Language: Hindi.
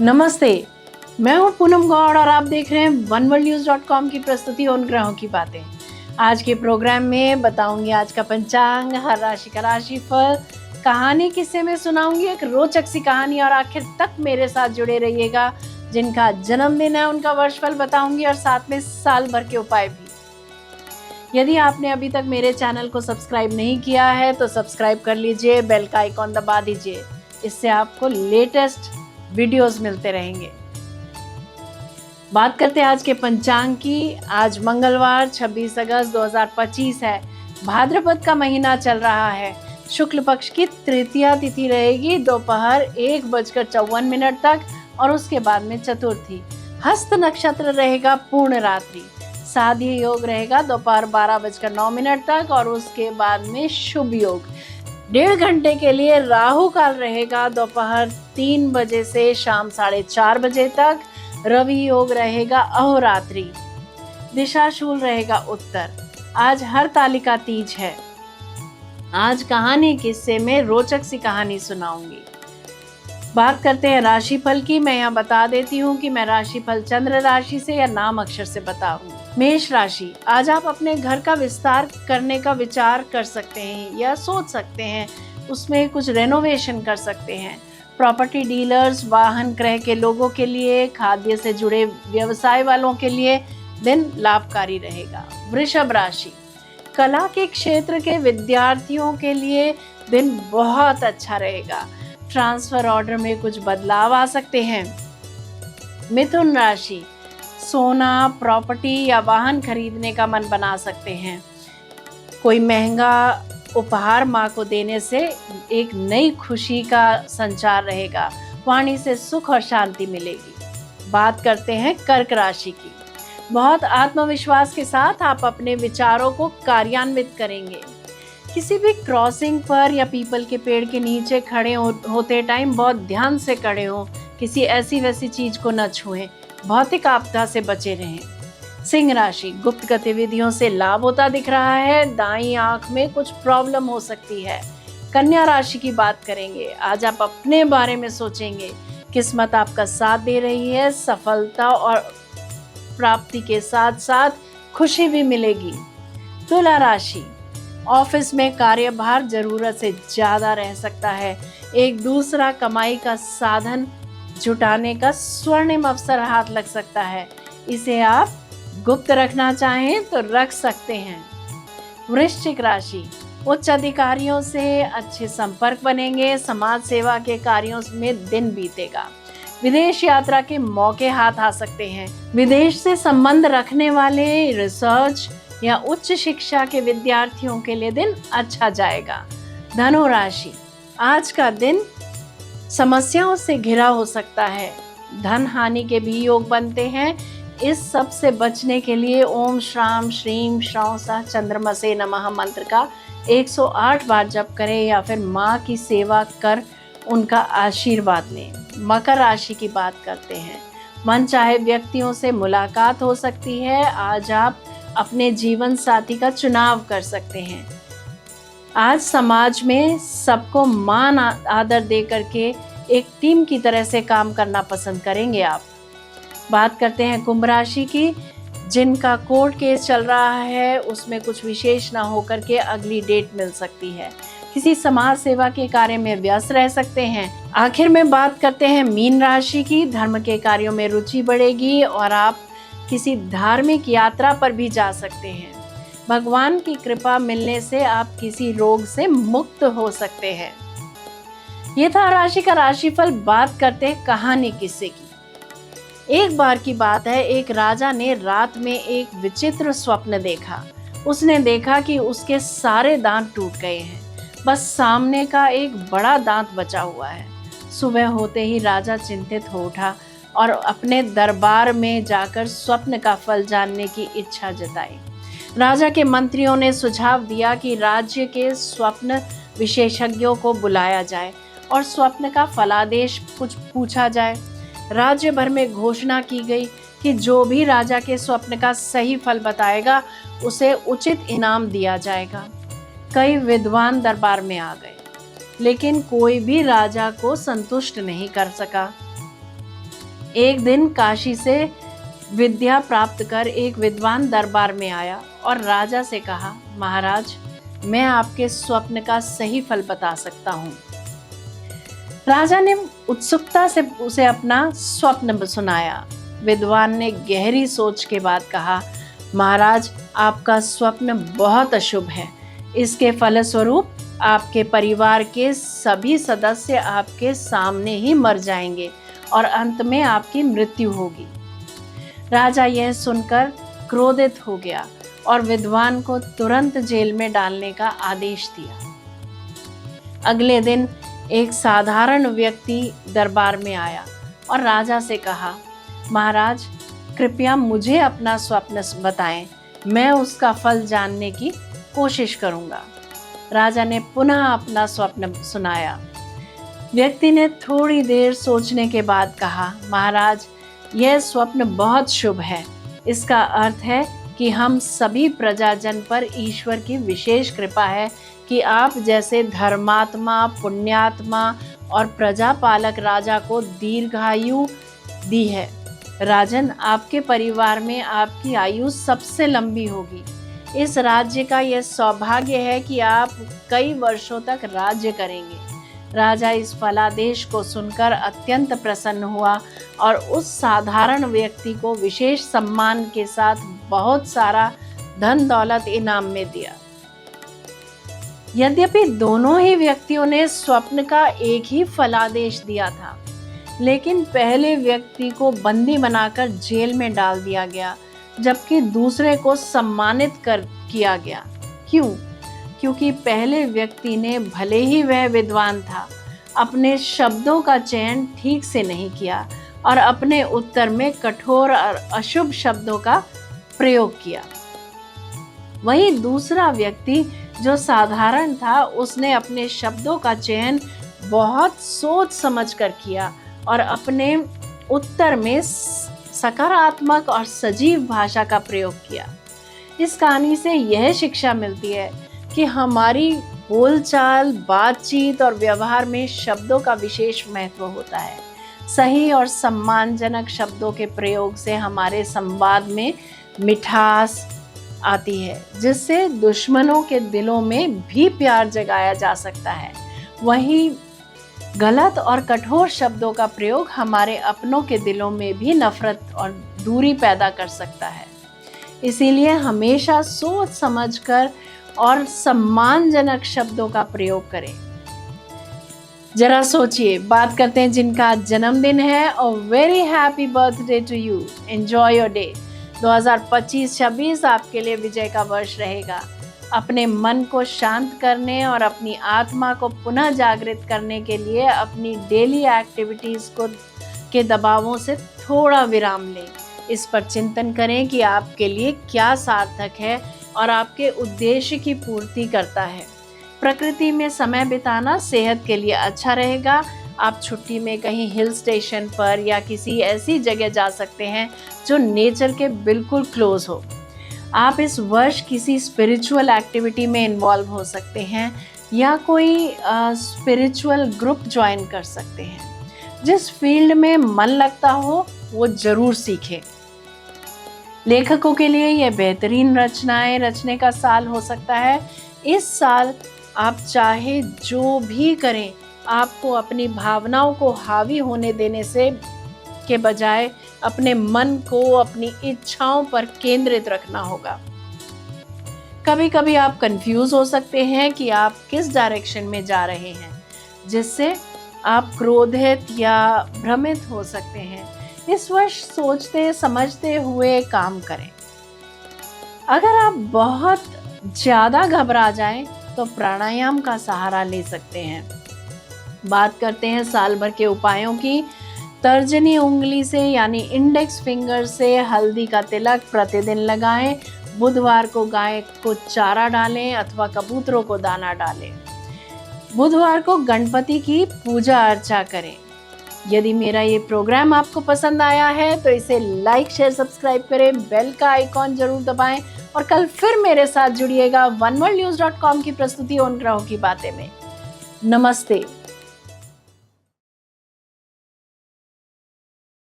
नमस्ते, मैं हूं पूनम गौड़ और आप देख रहे हैं oneworldnews.com की प्रस्तुति उन ग्रहों की बातें। आज के प्रोग्राम में बताऊंगी आज का पंचांग, हर राशि का राशिफल, कहानी किस्से में सुनाऊंगी एक रोचक सी कहानी और आखिर तक मेरे साथ जुड़े रहिएगा। जिनका जन्मदिन है उनका वर्षफल बताऊंगी और साथ में साल भर के उपाय भी। यदि आपने अभी तक मेरे चैनल को सब्सक्राइब नहीं किया है तो सब्सक्राइब कर लीजिए, बेल का आइकॉन दबा दीजिए। इससे आपको लेटेस्ट वीडियोस मिलते रहेंगे। बात करते हैं आज के पंचांग की। आज मंगलवार 26 अगस्त 2025 है। भाद्रपद का महीना चल रहा है। शुक्ल पक्ष की तृतीया तिथि रहेगी दोपहर 1:54 तक और उसके बाद में चतुर्थी। हस्त नक्षत्र रहेगा पूर्ण रात्रि। साध्य योग रहेगा दोपहर 12:09 तक और उसके बाद में शुभ योग। 1.5 घंटे के लिए राहु काल रहेगा दोपहर 3 बजे से शाम 4:30 बजे तक। रवि योग रहेगा अहोरात्रि। दिशाशूल रहेगा उत्तर। आज हरतालिका तीज है। आज कहानी किस्से में रोचक सी कहानी सुनाऊंगी। बात करते हैं राशिफल की। मैं यहाँ बता देती हूँ कि मैं राशिफल चंद्र राशि से या नाम अक्षर से बताऊंगी। मेष राशि, आज आप अपने घर का विस्तार करने का विचार कर सकते हैं या सोच सकते हैं, उसमें कुछ रेनोवेशन कर सकते हैं। प्रॉपर्टी डीलर्स, वाहन क्रय के लोगों के लिए, खाद्य से जुड़े व्यवसाय वालों के लिए दिन लाभकारी रहेगा। वृषभ राशि, कला के क्षेत्र के विद्यार्थियों के लिए दिन बहुत अच्छा रहेगा। ट्रांसफर ऑर्डर में कुछ बदलाव आ सकते हैं। मिथुन राशि, सोना, प्रॉपर्टी या वाहन खरीदने का मन बना सकते हैं। कोई महंगा उपहार माँ को देने से एक नई खुशी का संचार रहेगा। वाणी से सुख और शांति मिलेगी। बात करते हैं कर्क राशि की। बहुत आत्मविश्वास के साथ आप अपने विचारों को कार्यान्वित करेंगे। किसी भी क्रॉसिंग पर या पीपल के पेड़ के नीचे खड़े होते टाइम बहुत ध्यान से खड़े हों। किसी ऐसी वैसी चीज को न छुएं। भौतिक आपदा से बचे रहें। सिंह राशि, गुप्त गतिविधियों से लाभ होता दिख रहा है। दाईं आंख में कुछ प्रॉब्लम हो सकती है। कन्या राशि की बात करेंगे। आज आप अपने बारे में सोचेंगे। किस्मत आपका साथ दे रही है। सफलता और प्राप्ति के साथ साथ खुशी भी मिलेगी। तुला राशि, ऑफिस में कार्यभार जरूरत से ज्यादा रह सकता है। एक दूसरा कमाई का साधन जुटाने का स्वर्णिम अवसर हाथ लग सकता है। इसे आप गुप्त रखना चाहें तो रख सकते हैं। वृश्चिक राशि, उच्च अधिकारियों से अच्छे संपर्क बनेंगे। समाज सेवा के कार्यों में दिन बीतेगा। विदेश यात्रा के मौके हाथ आ सकते हैं। विदेश से संबंध रखने वाले, रिसर्च या उच्च शिक्षा के विद्यार्थियों के लिए दिन अच्छा जाएगा। धनु राशि, आज का दिन समस्याओं से घिरा हो सकता है। धन हानि के भी योग बनते हैं। इस सब से बचने के लिए ओम श्राम श्रीम श्रौं सह चंद्रमसे नमः मंत्र का 108 बार जप करें या फिर माँ की सेवा कर उनका आशीर्वाद लें। मकर राशि की बात करते हैं। मन चाहे व्यक्तियों से मुलाकात हो सकती है। आज आप अपने जीवन साथी का चुनाव कर सकते हैं। आज समाज में सबको मान आदर दे करके एक टीम की तरह से काम करना पसंद करेंगे आप। बात करते हैं कुंभ राशि की। जिनका कोर्ट केस चल रहा है उसमें कुछ विशेष ना होकर के अगली डेट मिल सकती है। किसी समाज सेवा के कार्य में व्यस्त रह सकते हैं। आखिर में बात करते हैं मीन राशि की। धर्म के कार्यों में रुचि बढ़ेगी और आप किसी धार्मिक यात्रा पर भी जा सकते हैं। भगवान की कृपा मिलने से आप किसी रोग से मुक्त हो सकते हैं। ये था राशि का राशिफल। बात करते हैं कहानी किस्से की। एक बार की बात है, एक राजा ने रात में एक विचित्र स्वप्न देखा। उसने देखा कि उसके सारे दांत टूट गए हैं, बस सामने का एक बड़ा दांत बचा हुआ है। सुबह होते ही राजा चिंतित हो उठा और अपने दरबार में जाकर स्वप्न का फल जानने की इच्छा जताई। राजा के मंत्रियों ने सुझाव दिया कि राज्य के स्वप्न विशेषज्ञों को बुलाया जाए और स्वप्न का फलादेश कुछ पूछा जाए। राज्य भर में घोषणा की गई कि जो भी राजा के स्वप्न का सही फल बताएगा उसे उचित इनाम दिया जाएगा। कई विद्वान दरबार में आ गए, लेकिन कोई भी राजा को संतुष्ट नहीं कर सका। एक दिन काशी से विद्या प्राप्त कर एक विद्वान दरबार में आया और राजा से कहा, महाराज, मैं आपके स्वप्न का सही फल बता सकता हूँ। राजा ने उत्सुकता से उसे अपना स्वप्न सुनाया। विद्वान ने गहरी सोच के बाद कहा, महाराज, आपका स्वप्न बहुत अशुभ है। इसके फलस्वरूप आपके परिवार के सभी सदस्य आपके सामने ही मर जाएंगे और अंत में आपकी मृत्यु होगी। राजा यह सुनकर क्रोधित हो गया और विद्वान को तुरंत जेल में डालने का आदेश दिया। अगले दिन एक साधारण व्यक्ति दरबार में आया और राजा से कहा, महाराज, कृपया मुझे अपना स्वप्न बताएं, मैं उसका फल जानने की कोशिश करूंगा। राजा ने पुनः अपना स्वप्न सुनाया। व्यक्ति ने थोड़ी देर सोचने के बाद कहा, महाराज, यह स्वप्न बहुत शुभ है। इसका अर्थ है कि हम सभी प्रजाजन पर ईश्वर की विशेष कृपा है कि आप जैसे धर्मात्मा, पुण्यात्मा और प्रजापालक राजा को दीर्घायु दी है। राजन, आपके परिवार में आपकी आयु सबसे लंबी होगी। इस राज्य का यह सौभाग्य है कि आप कई वर्षों तक राज्य करेंगे। राजा इस फलादेश को सुनकर अत्यंत प्रसन्न हुआ और उस साधारण व्यक्ति को विशेष सम्मान के साथ बहुत सारा धन दौलत इनाम में दिया। यद्यपि दोनों ही व्यक्तियों ने स्वप्न का एक ही फलादेश दिया था, लेकिन पहले व्यक्ति को बंदी बनाकर जेल में डाल दिया गया, जबकि दूसरे को सम्मानित किया गया। क्यों? क्योंकि पहले व्यक्ति ने, भले ही वह विद्वान था, अपने शब्दों का चयन ठीक से नहीं किया और अपने उत्तर में कठोर और अशुभ शब्दों का प्रयोग किया। वहीं दूसरा व्यक्ति जो साधारण था, उसने अपने शब्दों का चयन बहुत सोच समझ कर किया और अपने उत्तर में सकारात्मक और सजीव भाषा का प्रयोग किया। इस कहानी से यह शिक्षा मिलती है कि हमारी बोलचाल, बातचीत और व्यवहार में शब्दों का विशेष महत्व होता है। सही और सम्मानजनक शब्दों के प्रयोग से हमारे संवाद में मिठास आती है, जिससे दुश्मनों के दिलों में भी प्यार जगाया जा सकता है। वहीं गलत और कठोर शब्दों का प्रयोग हमारे अपनों के दिलों में भी नफरत और दूरी पैदा कर सकता है। इसीलिए हमेशा सोच समझकर और सम्मानजनक शब्दों का प्रयोग करें। जरा सोचिए, बात करते हैं जिनका आज जन्मदिन है। और very happy birthday to you, enjoy your day. 2025-26 आपके लिए विजय का वर्ष रहेगा। अपने मन को शांत करने और अपनी आत्मा को पुनः जागृत करने के लिए अपनी डेली एक्टिविटीज़ के दबावों से थोड़ा विराम लें। इस पर चिंतन करें कि आपके लिए क्या सार्थक है और आपके उद्देश्य की पूर्ति करता है। प्रकृति में समय बिताना सेहत के लिए अच्छा रहेगा। आप छुट्टी में कहीं हिल स्टेशन पर या किसी ऐसी जगह जा सकते हैं जो नेचर के बिल्कुल क्लोज हो। आप इस वर्ष किसी स्पिरिचुअल एक्टिविटी में इन्वॉल्व हो सकते हैं या कोई स्पिरिचुअल ग्रुप ज्वाइन कर सकते हैं। जिस फील्ड में मन लगता हो वो ज़रूर सीखें। लेखकों के लिए यह बेहतरीन रचनाएं रचने का साल हो सकता है। इस साल आप चाहे जो भी करें, आपको अपनी भावनाओं को हावी होने देने से के बजाय अपने मन को अपनी इच्छाओं पर केंद्रित रखना होगा। कभी कभी आप कंफ्यूज हो सकते हैं कि आप किस डायरेक्शन में जा रहे हैं, जिससे आप क्रोधित या भ्रमित हो सकते हैं। इस वर्ष सोचते समझते हुए काम करें। अगर आप बहुत ज़्यादा घबरा जाएं तो प्राणायाम का सहारा ले सकते हैं। बात करते हैं साल भर के उपायों की। तर्जनी उंगली से यानी इंडेक्स फिंगर से हल्दी का तिलक प्रतिदिन लगाएं। बुधवार को गाय को चारा डालें अथवा कबूतरों को दाना डालें। बुधवार को गणपति की पूजा अर्चा करें। यदि मेरा ये प्रोग्राम आपको पसंद आया है तो इसे लाइक, शेयर, सब्सक्राइब करें, बेल का आइकॉन जरूर दबाएं और कल फिर मेरे साथ जुड़िएगा oneworldnews.com की प्रस्तुति उन ग्रहों की बातें में। नमस्ते।